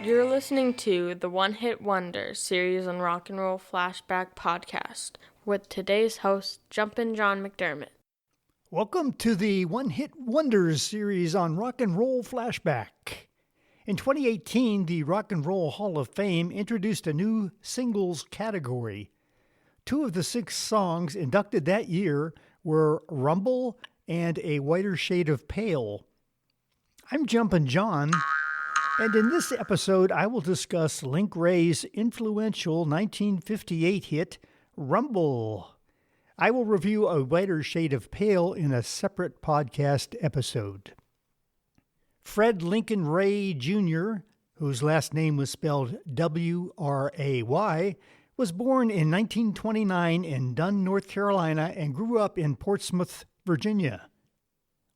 You're listening to the One Hit Wonder series on Rock and Roll Flashback podcast with today's host, Jumpin John McDermott. Welcome to the One Hit Wonders series on Rock and Roll Flashback. In 2018, the Rock and Roll Hall of Fame introduced a new singles category. 2 of the 6 songs inducted that year were Rumble and A Whiter Shade of Pale. I'm Jumpin John, and in this episode I will discuss Link Wray's influential 1958 hit, Rumble. I will review A Whiter Shade of Pale in a separate podcast episode. Fred Lincoln Wray Jr., whose last name was spelled W-R-A-Y, was born in 1929 in Dunn, North Carolina, and grew up in Portsmouth, Virginia.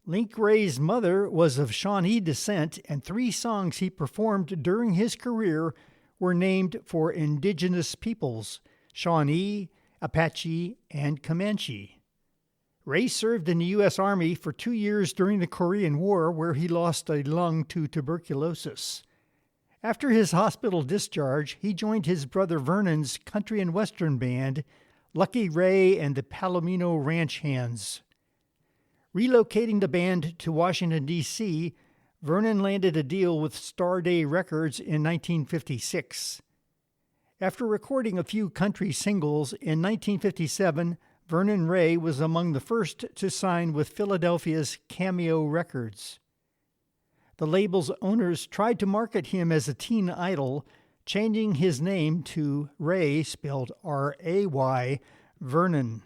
Link Wray's mother was of Shawnee descent, and 3 songs he performed during his career were named for indigenous peoples, Shawnee, Apache, and Comanche. Wray served in the U.S. Army for 2 years during the Korean War, where he lost a lung to tuberculosis. After his hospital discharge, he joined his brother Vernon's country and western band, Lucky Ray and the Palomino Ranch Hands. Relocating the band to Washington, D.C., Vernon landed a deal with Star Day Records in 1956. After recording a few country singles, in 1957, Vernon Wray was among the first to sign with Philadelphia's Cameo Records. The label's owners tried to market him as a teen idol, changing his name to Ray, spelled R-A-Y, Vernon.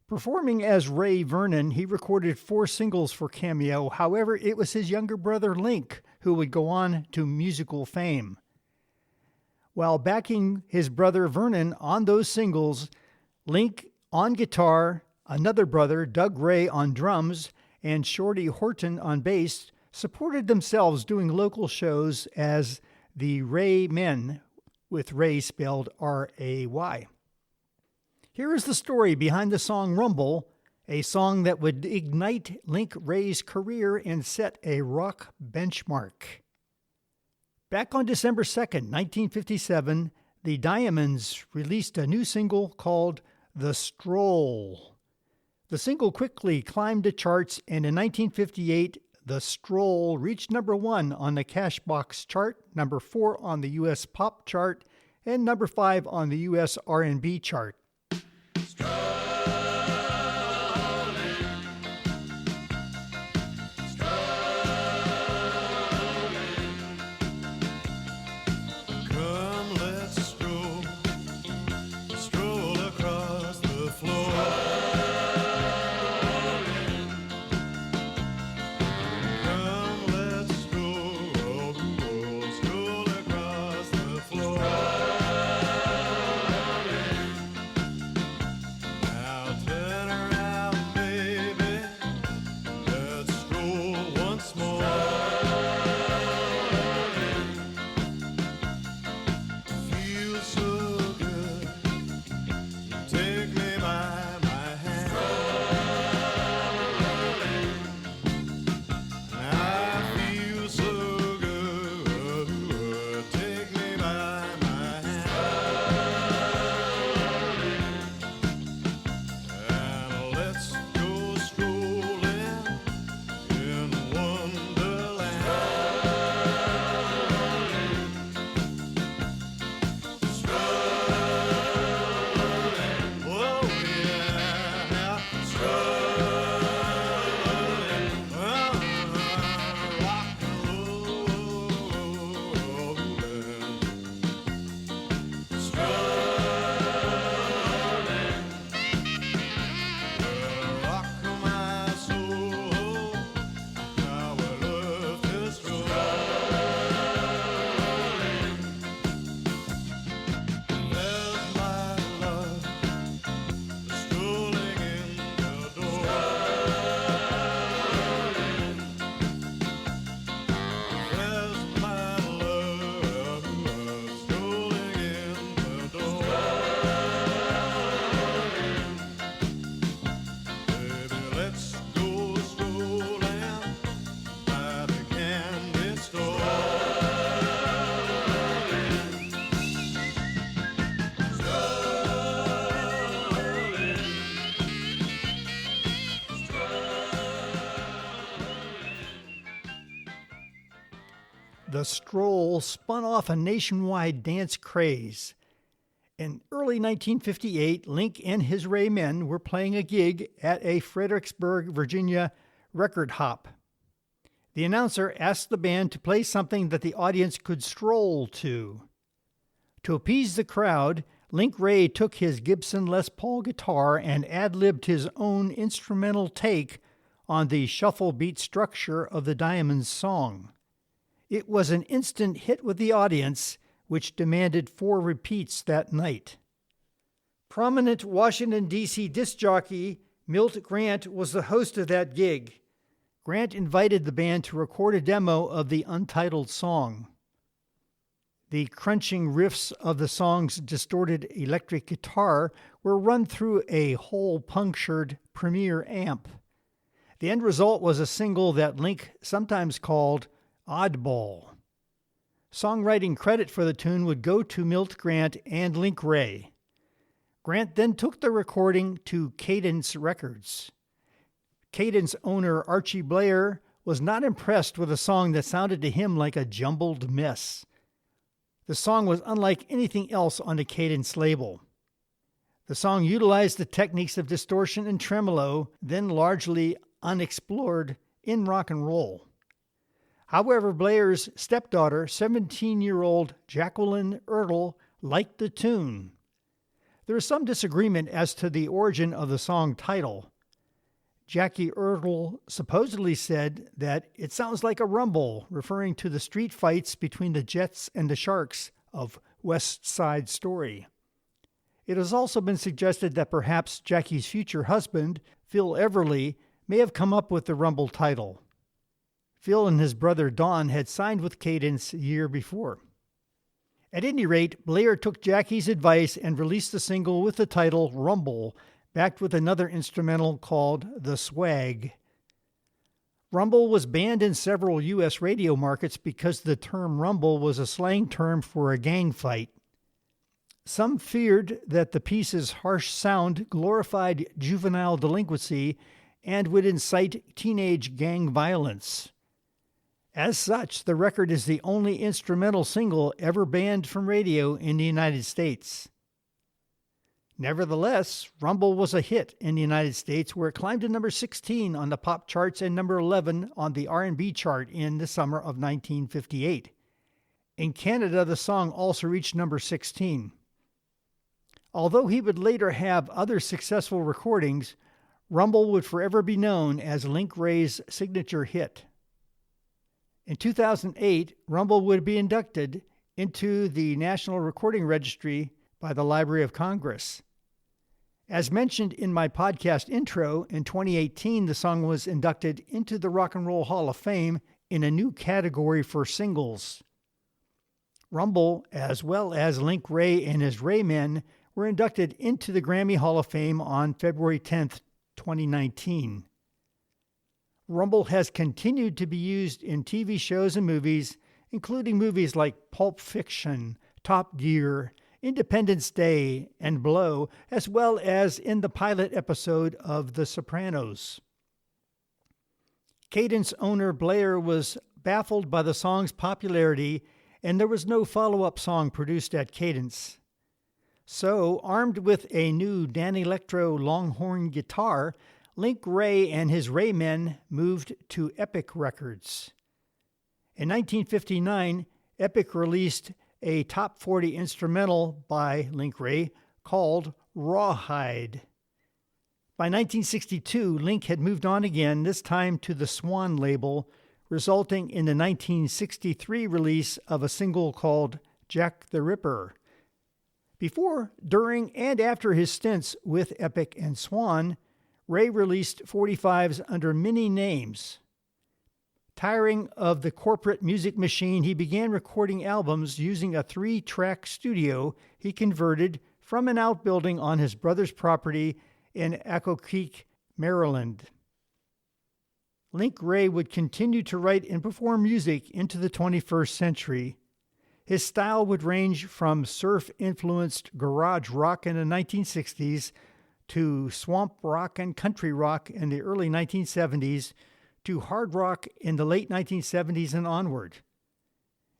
Performing as Ray Vernon, he recorded 4 singles for Cameo. However, it was his younger brother Link who would go on to musical fame. While backing his brother Vernon on those singles, Link on guitar, another brother, Doug Ray, on drums, and Shorty Horton on bass, supported themselves doing local shows as the Ray Men, with Ray spelled R-A-Y. Here is the story behind the song Rumble, a song that would ignite Link Wray's career and set a rock benchmark. Back on December 2nd, 1957, the Diamonds released a new single called The Stroll. The single quickly climbed the charts, and in 1958, The Stroll reached number 1 on the Cashbox chart, number 4 on the U.S. pop chart, and number 5 on the U.S. R&B chart. The Stroll spun off a nationwide dance craze. In early 1958, Link and his Wray men were playing a gig at a Fredericksburg, Virginia record hop. The announcer asked the band to play something that the audience could stroll to. To appease the crowd, Link Wray took his Gibson Les Paul guitar and ad-libbed his own instrumental take on the shuffle beat structure of the Diamonds song. It was an instant hit with the audience, which demanded 4 repeats that night. Prominent Washington, D.C. disc jockey Milt Grant was the host of that gig. Grant invited the band to record a demo of the untitled song. The crunching riffs of the song's distorted electric guitar were run through a hole-punctured Premier amp. The end result was a single that Link sometimes called Oddball. Songwriting credit for the tune would go to Milt Grant and Link Wray. Grant then took the recording to Cadence Records. Cadence owner Archie Blair was not impressed with a song that sounded to him like a jumbled mess. The song was unlike anything else on the Cadence label. The song utilized the techniques of distortion and tremolo, then largely unexplored in rock and roll. However, Blair's stepdaughter, 17-year-old Jacqueline Ertl, liked the tune. There is some disagreement as to the origin of the song title. Jackie Ertl supposedly said that it sounds like a rumble, referring to the street fights between the Jets and the Sharks of West Side Story. It has also been suggested that perhaps Jackie's future husband, Phil Everly, may have come up with the rumble title. Phil and his brother Don had signed with Cadence a year before. At any rate, Blair took Jackie's advice and released the single with the title Rumble, backed with another instrumental called The Swag. Rumble was banned in several U.S. radio markets because the term rumble was a slang term for a gang fight. Some feared that the piece's harsh sound glorified juvenile delinquency and would incite teenage gang violence. As such, the record is the only instrumental single ever banned from radio in the United States. Nevertheless, Rumble was a hit in the United States, where it climbed to number 16 on the pop charts and number 11 on the R&B chart in the summer of 1958. In Canada, the song also reached number 16. Although he would later have other successful recordings, Rumble would forever be known as Link Wray's signature hit. In 2008, Rumble would be inducted into the National Recording Registry by the Library of Congress. As mentioned in my podcast intro, in 2018, the song was inducted into the Rock and Roll Hall of Fame in a new category for singles. Rumble, as well as Link Wray and his Wray Men, were inducted into the Grammy Hall of Fame on February 10, 2019. Rumble has continued to be used in TV shows and movies, including movies like Pulp Fiction, Top Gear, Independence Day, and Blow, as well as in the pilot episode of The Sopranos. Cadence owner Blair was baffled by the song's popularity, and there was no follow-up song produced at Cadence. So, armed with a new Dan Electro Longhorn guitar, Link Wray and his Wray Men moved to Epic Records. In 1959, Epic released a top 40 instrumental by Link Wray called Rawhide. By 1962, Link had moved on again, this time to the Swan label, resulting in the 1963 release of a single called Jack the Ripper. Before, during, and after his stints with Epic and Swan, Wray released 45s under many names. Tiring of the corporate music machine, he began recording albums using a 3-track studio he converted from an outbuilding on his brother's property in Accokeek, Maryland. Link Wray would continue to write and perform music into the 21st century. His style would range from surf-influenced garage rock in the 1960s to swamp rock and country rock in the early 1970s to hard rock in the late 1970s and onward.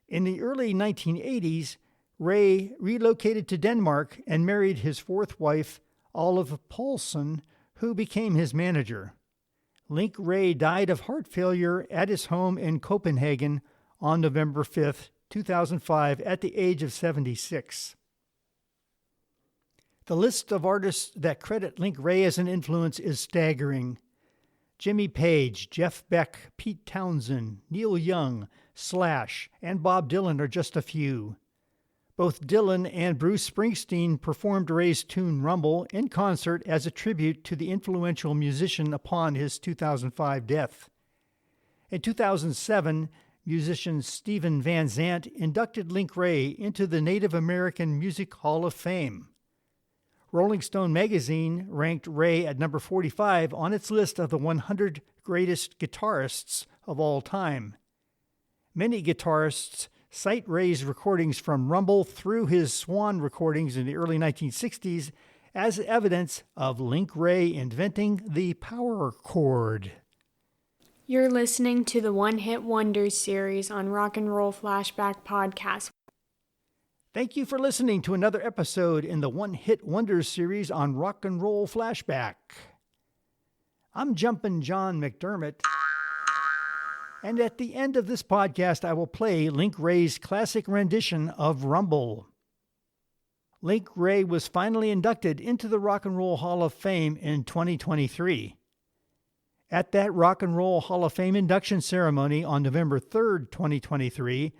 In the early 1980s, Wray relocated to Denmark and married his fourth wife, Olive Paulson, who became his manager. Link Wray died of heart failure at his home in Copenhagen on November 5, 2005, at the age of 76. The list of artists that credit Link Wray as an influence is staggering. Jimmy Page, Jeff Beck, Pete Townsend, Neil Young, Slash, and Bob Dylan are just a few. Both Dylan and Bruce Springsteen performed Wray's tune Rumble in concert as a tribute to the influential musician upon his 2005 death. In 2007, musician Stephen Van Zandt inducted Link Wray into the Native American Music Hall of Fame. Rolling Stone magazine ranked Wray at number 45 on its list of the 100 greatest guitarists of all time. Many guitarists cite Wray's recordings from Rumble through his Swan recordings in the early 1960s as evidence of Link Wray inventing the power chord. You're listening to the One Hit Wonders series on Rock and Roll Flashback podcast. Thank you for listening to another episode in the One Hit Wonders series on Rock and Roll Flashback. I'm Jumpin John McDermott, and at the end of this podcast, I will play Link Wray's classic rendition of Rumble. Link Wray was finally inducted into the Rock and Roll Hall of Fame in 2023. At that Rock and Roll Hall of Fame induction ceremony on November 3rd, 2023,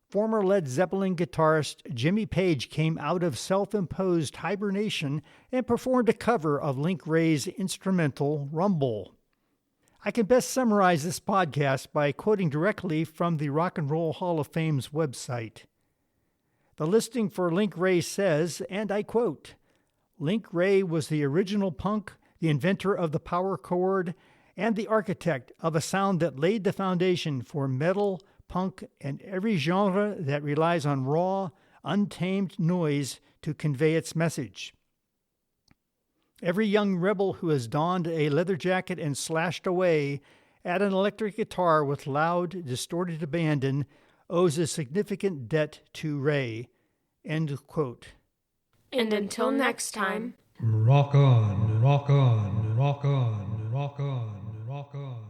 former Led Zeppelin guitarist Jimmy Page came out of self-imposed hibernation and performed a cover of Link Wray's instrumental Rumble. I can best summarize this podcast by quoting directly from the Rock and Roll Hall of Fame's website. The listing for Link Wray says, and I quote, "Link Wray was the original punk, the inventor of the power chord, and the architect of a sound that laid the foundation for metal, punk, and every genre that relies on raw, untamed noise to convey its message. Every young rebel who has donned a leather jacket and slashed away at an electric guitar with loud, distorted abandon owes a significant debt to Wray." End quote. And until next time, rock on, rock on, rock on, rock on, rock on.